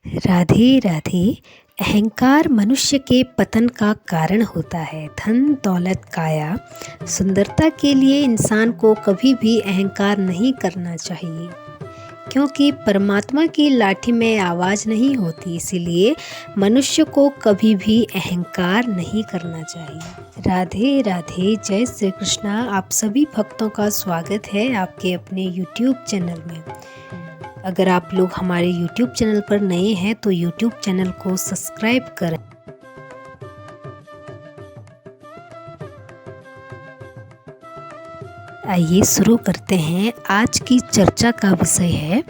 राधे राधे। अहंकार मनुष्य के पतन का कारण होता है। धन दौलत काया सुंदरता के लिए इंसान को कभी भी अहंकार नहीं करना चाहिए, क्योंकि परमात्मा की लाठी में आवाज़ नहीं होती। इसीलिए मनुष्य को कभी भी अहंकार नहीं करना चाहिए। राधे राधे। जय श्री कृष्णा। आप सभी भक्तों का स्वागत है आपके अपने YouTube चैनल में। अगर आप लोग हमारे YouTube चैनल पर नए हैं तो YouTube चैनल को सब्सक्राइब करें। आइए शुरू करते हैं। आज की चर्चा का विषय है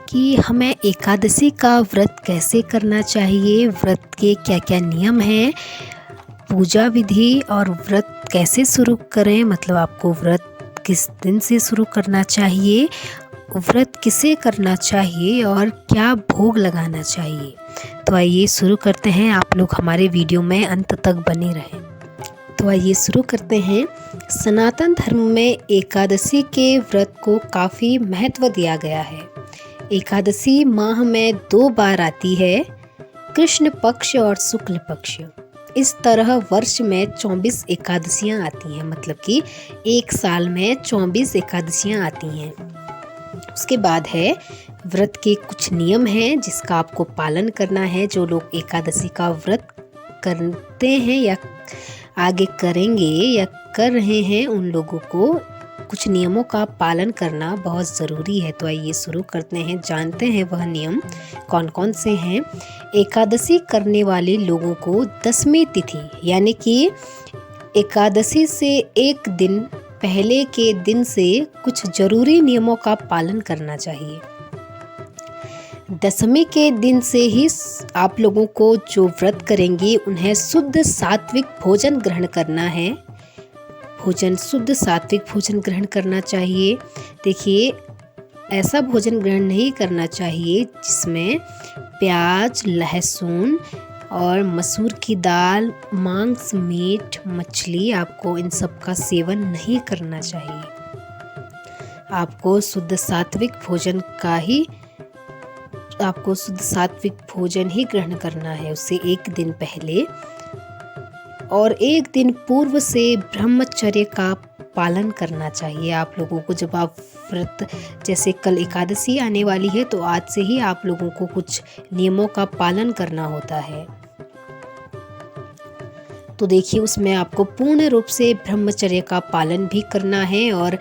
कि हमें एकादशी का व्रत कैसे करना चाहिए, व्रत के क्या क्या नियम हैं, पूजा विधि और व्रत कैसे शुरू करें, मतलब आपको व्रत किस दिन से शुरू करना चाहिए, व्रत किसे करना चाहिए और क्या भोग लगाना चाहिए। तो आइए शुरू करते हैं। आप लोग हमारे वीडियो में अंत तक बने रहें। तो आइए शुरू करते हैं। सनातन धर्म में एकादशी के व्रत को काफ़ी महत्व दिया गया है। एकादशी माह में 2 बार आती है, कृष्ण पक्ष और शुक्ल पक्ष। इस तरह वर्ष में 24 एकादशियाँ आती हैं, मतलब कि एक साल में 24 एकादशियाँ आती हैं। उसके बाद है व्रत के कुछ नियम हैं जिसका आपको पालन करना है। जो लोग एकादशी का व्रत करते हैं या आगे करेंगे या कर रहे हैं, उन लोगों को कुछ नियमों का पालन करना बहुत ज़रूरी है। तो आइए शुरू करते हैं, जानते हैं वह नियम कौन कौन से हैं। एकादशी करने वाले लोगों को 10वीं तिथि यानी कि एकादशी से एक दिन पहले के दिन से कुछ जरूरी नियमों का पालन करना चाहिए। 10वीं के दिन से ही आप लोगों को जो व्रत करेंगे उन्हें शुद्ध सात्विक भोजन ग्रहण करना है। शुद्ध सात्विक भोजन ग्रहण करना चाहिए। देखिए, ऐसा भोजन ग्रहण नहीं करना चाहिए जिसमें प्याज, लहसुन और मसूर की दाल, मांस, मीट, मछली, आपको इन सब का सेवन नहीं करना चाहिए। आपको शुद्ध सात्विक भोजन ही ग्रहण करना है। उससे एक दिन पहले और एक दिन पूर्व से ब्रह्मचर्य का पालन करना चाहिए आप लोगों को। जब आप व्रत, जैसे कल एकादशी आने वाली है, तो आज से ही आप लोगों को कुछ नियमों का पालन करना होता है। तो देखिए, उसमें आपको पूर्ण रूप से ब्रह्मचर्य का पालन भी करना है और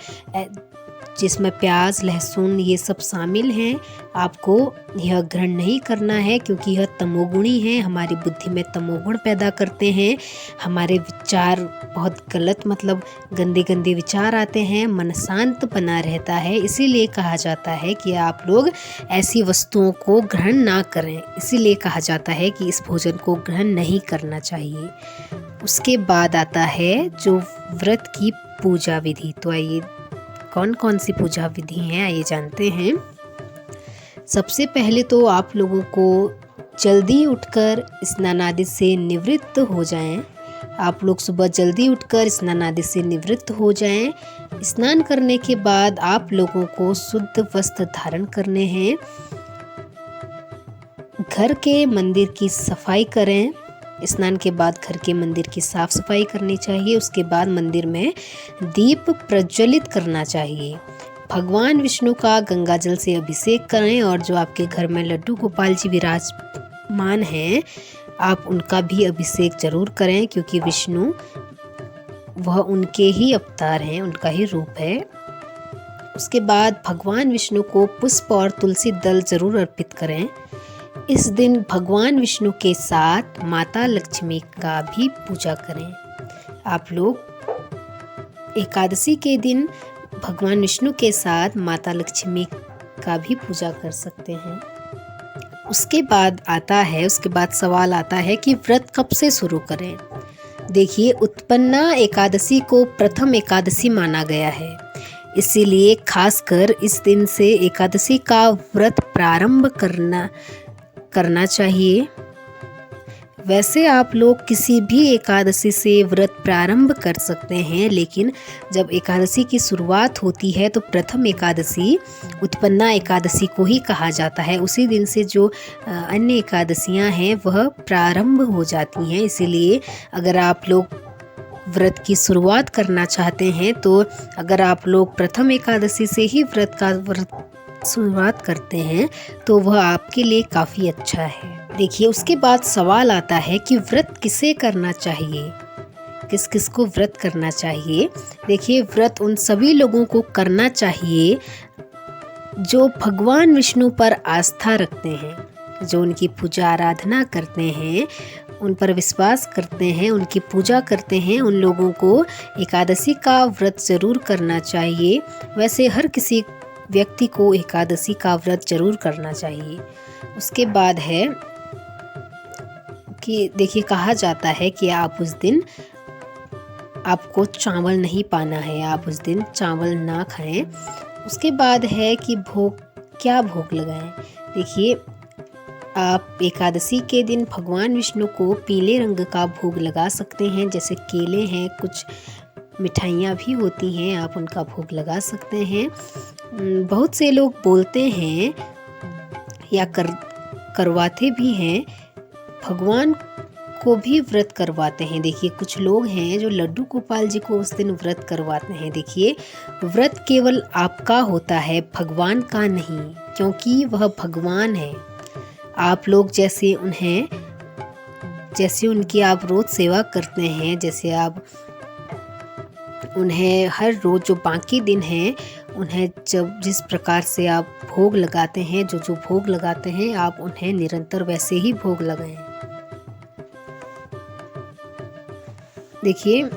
जिसमें प्याज, लहसुन ये सब शामिल हैं, आपको यह ग्रहण नहीं करना है, क्योंकि यह तमोगुणी है, हमारी बुद्धि में तमोगुण पैदा करते हैं। हमारे विचार बहुत गलत, मतलब गंदे गंदे विचार आते हैं, मन शांत बना रहता है। इसीलिए कहा जाता है कि आप लोग ऐसी वस्तुओं को ग्रहण ना करें। इसीलिए कहा जाता है कि इस भोजन को ग्रहण नहीं करना चाहिए। उसके बाद आता है जो व्रत की पूजा विधि। तो आइए, कौन कौन सी पूजा विधि हैं आइए जानते हैं। सबसे पहले तो आप लोगों को जल्दी उठकर स्नान आदि से निवृत्त हो जाएं। आप लोग सुबह जल्दी उठकर स्नान आदि से निवृत्त हो जाएं। स्नान करने के बाद आप लोगों को शुद्ध वस्त्र धारण करने हैं। घर के मंदिर की सफाई करें। स्नान के बाद घर के मंदिर की साफ सफाई करनी चाहिए। उसके बाद मंदिर में दीप प्रज्वलित करना चाहिए। भगवान विष्णु का गंगा जल से अभिषेक करें और जो आपके घर में लड्डू गोपाल जी विराजमान हैं, आप उनका भी अभिषेक जरूर करें, क्योंकि विष्णु वह उनके ही अवतार हैं, उनका ही रूप है। उसके बाद भगवान विष्णु को पुष्प और तुलसी दल जरूर अर्पित करें। इस दिन भगवान विष्णु के साथ माता लक्ष्मी का भी पूजा करें। आप लोग एकादशी के दिन भगवान विष्णु के साथ माता लक्ष्मी का भी पूजा कर सकते हैं। उसके बाद सवाल आता है कि व्रत कब से शुरू करें। देखिए, उत्पन्ना एकादशी को प्रथम एकादशी माना गया है, इसीलिए खासकर इस दिन से एकादशी का व्रत प्रारंभ करना चाहिए। वैसे आप लोग किसी भी एकादशी से व्रत प्रारंभ कर सकते हैं, लेकिन जब एकादशी की शुरुआत होती है तो प्रथम एकादशी उत्पन्ना एकादशी को ही कहा जाता है। उसी दिन से जो अन्य एकादशियां हैं वह प्रारंभ हो जाती हैं। इसीलिए अगर आप लोग व्रत की शुरुआत करना चाहते हैं तो अगर आप लोग प्रथम एकादशी से ही व्रत शुरुआत करते हैं तो वह आपके लिए काफ़ी अच्छा है। देखिए, उसके बाद सवाल आता है कि व्रत किसे करना चाहिए, किस किस को व्रत करना चाहिए। देखिए, व्रत उन सभी लोगों को करना चाहिए जो भगवान विष्णु पर आस्था रखते हैं, जो उनकी पूजा आराधना करते हैं, उन पर विश्वास करते हैं, उनकी पूजा करते हैं। उन लोगों को एकादशी का व्रत जरूर करना चाहिए। वैसे हर किसी व्यक्ति को एकादशी का व्रत जरूर करना चाहिए। उसके बाद है कि देखिए, कहा जाता है कि आप उस दिन आपको चावल नहीं पाना है, आप उस दिन चावल ना खाएं। उसके बाद है कि क्या भोग लगाएं। देखिए, आप एकादशी के दिन भगवान विष्णु को पीले रंग का भोग लगा सकते हैं, जैसे केले हैं, कुछ मिठाइयाँ भी होती हैं, आप उनका भोग लगा सकते हैं। बहुत से लोग बोलते हैं या करवाते भी हैं, भगवान को भी व्रत करवाते हैं। देखिए, कुछ लोग हैं जो लड्डू गोपाल जी को उस दिन व्रत करवाते हैं। देखिए, व्रत केवल आपका होता है, भगवान का नहीं, क्योंकि वह भगवान है। आप लोग जैसे उनकी आप रोज सेवा करते हैं, जैसे आप उन्हें हर रोज जो बाकी दिन है उन्हें जिस प्रकार से आप भोग लगाते हैं, जो भोग लगाते हैं, आप उन्हें निरंतर वैसे ही भोग लगाएं। देखिए,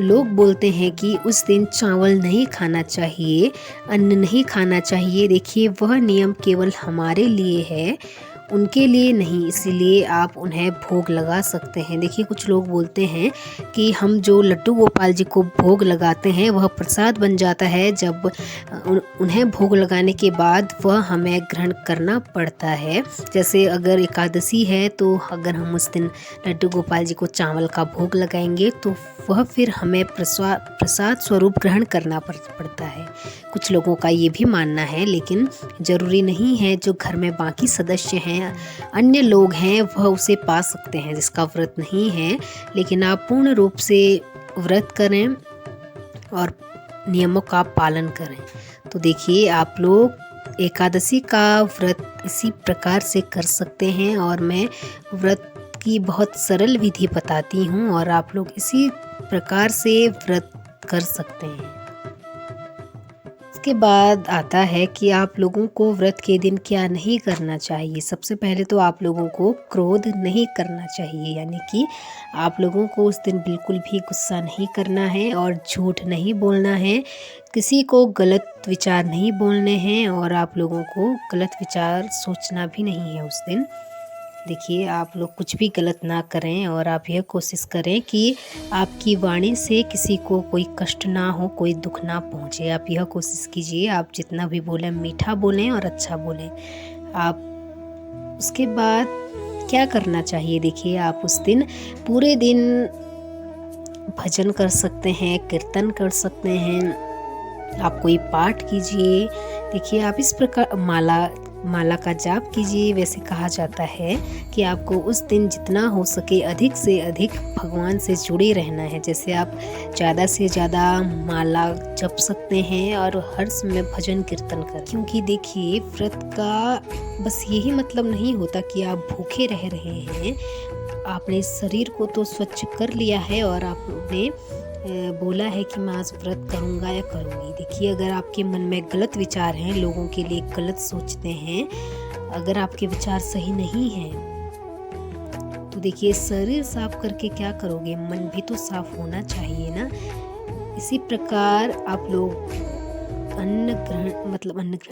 लोग बोलते हैं कि उस दिन चावल नहीं खाना चाहिए, अन्न नहीं खाना चाहिए। देखिए, वह नियम केवल हमारे लिए है, उनके लिए नहीं, इसीलिए आप उन्हें भोग लगा सकते हैं। देखिए, कुछ लोग बोलते हैं कि हम जो लड्डू गोपाल जी को भोग लगाते हैं वह प्रसाद बन जाता है। जब उन्हें भोग लगाने के बाद वह हमें ग्रहण करना पड़ता है। जैसे अगर एकादशी है तो अगर हम उस दिन लड्डू गोपाल जी को चावल का भोग लगाएंगे तो वह फिर हमें प्रसाद स्वरूप ग्रहण करना पड़ता है। कुछ लोगों का ये भी मानना है, लेकिन ज़रूरी नहीं है। जो घर में बाकी सदस्य हैं, अन्य लोग हैं, वह उसे पा सकते हैं जिसका व्रत नहीं है। लेकिन आप पूर्ण रूप से व्रत करें और नियमों का पालन करें। तो देखिए, आप लोग एकादशी का व्रत इसी प्रकार से कर सकते हैं और मैं व्रत की बहुत सरल विधि बताती हूँ और आप लोग इसी प्रकार से व्रत कर सकते हैं। इसके बाद आता है कि आप लोगों को व्रत के दिन क्या नहीं करना चाहिए। सबसे पहले तो आप लोगों को क्रोध नहीं करना चाहिए, यानी कि आप लोगों को उस दिन बिल्कुल भी गुस्सा नहीं करना है और झूठ नहीं बोलना है, किसी को गलत विचार नहीं बोलने हैं और आप लोगों को गलत विचार सोचना भी नहीं है उस दिन। देखिए, आप लोग कुछ भी गलत ना करें और आप यह कोशिश करें कि आपकी वाणी से किसी को कोई कष्ट ना हो, कोई दुख ना पहुंचे। आप यह कोशिश कीजिए, आप जितना भी बोलें मीठा बोलें और अच्छा बोलें। आप उसके बाद क्या करना चाहिए। देखिए, आप उस दिन पूरे दिन भजन कर सकते हैं, कीर्तन कर सकते हैं, आप कोई पाठ कीजिए। देखिए, आप इस प्रकार माला का जाप कीजिए। वैसे कहा जाता है कि आपको उस दिन जितना हो सके अधिक से अधिक भगवान से जुड़े रहना है। जैसे आप ज़्यादा से ज़्यादा माला जप सकते हैं और हर समय भजन कीर्तन करें, क्योंकि देखिए, व्रत का बस यही मतलब नहीं होता कि आप भूखे रह रहे हैं। आपने शरीर को तो स्वच्छ कर लिया है और आपने बोला है कि मैं आज व्रत करूँगा या करूँगी। देखिए, अगर आपके मन में गलत विचार हैं, लोगों के लिए गलत सोचते हैं, अगर आपके विचार सही नहीं हैं, तो देखिए, शरीर साफ करके क्या करोगे, मन भी तो साफ होना चाहिए ना। इसी प्रकार आप लोग अन्न ग्रहण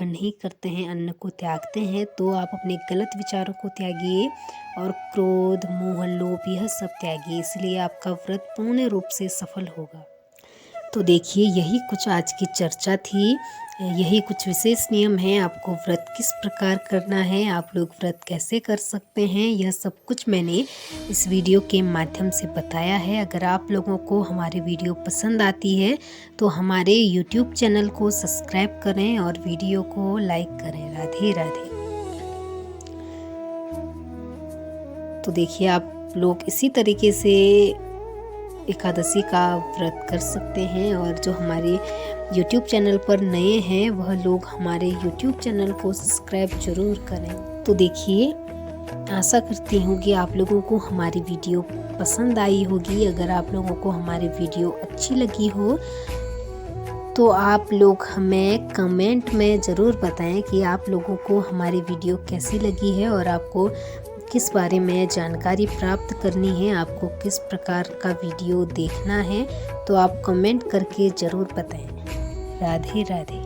नहीं करते हैं, अन्न को त्यागते हैं, तो आप अपने गलत विचारों को त्यागिए और क्रोध, मोह, लोभ यह सब त्यागिए। इसलिए आपका व्रत पूर्ण रूप से सफल होगा। तो देखिए, यही कुछ आज की चर्चा थी। यही कुछ विशेष नियम हैं। आपको व्रत किस प्रकार करना है, आप लोग व्रत कैसे कर सकते हैं, यह सब कुछ मैंने इस वीडियो के माध्यम से बताया है। अगर आप लोगों को हमारी वीडियो पसंद आती है तो हमारे YouTube चैनल को सब्सक्राइब करें और वीडियो को लाइक करें। राधे राधे। तो देखिए, आप लोग इसी तरीके से एकादशी का व्रत कर सकते हैं। और जो हमारे YouTube चैनल पर नए हैं वह लोग हमारे YouTube चैनल को सब्सक्राइब जरूर करें। तो देखिए, आशा करती हूँ कि आप लोगों को हमारी वीडियो पसंद आई होगी। अगर आप लोगों को हमारी वीडियो अच्छी लगी हो तो आप लोग हमें कमेंट में ज़रूर बताएं कि आप लोगों को हमारी वीडियो कैसी लगी है और आपको किस बारे में जानकारी प्राप्त करनी है, आपको किस प्रकार का वीडियो देखना है। तो आप कमेंट करके ज़रूर बताएं। राधे राधे।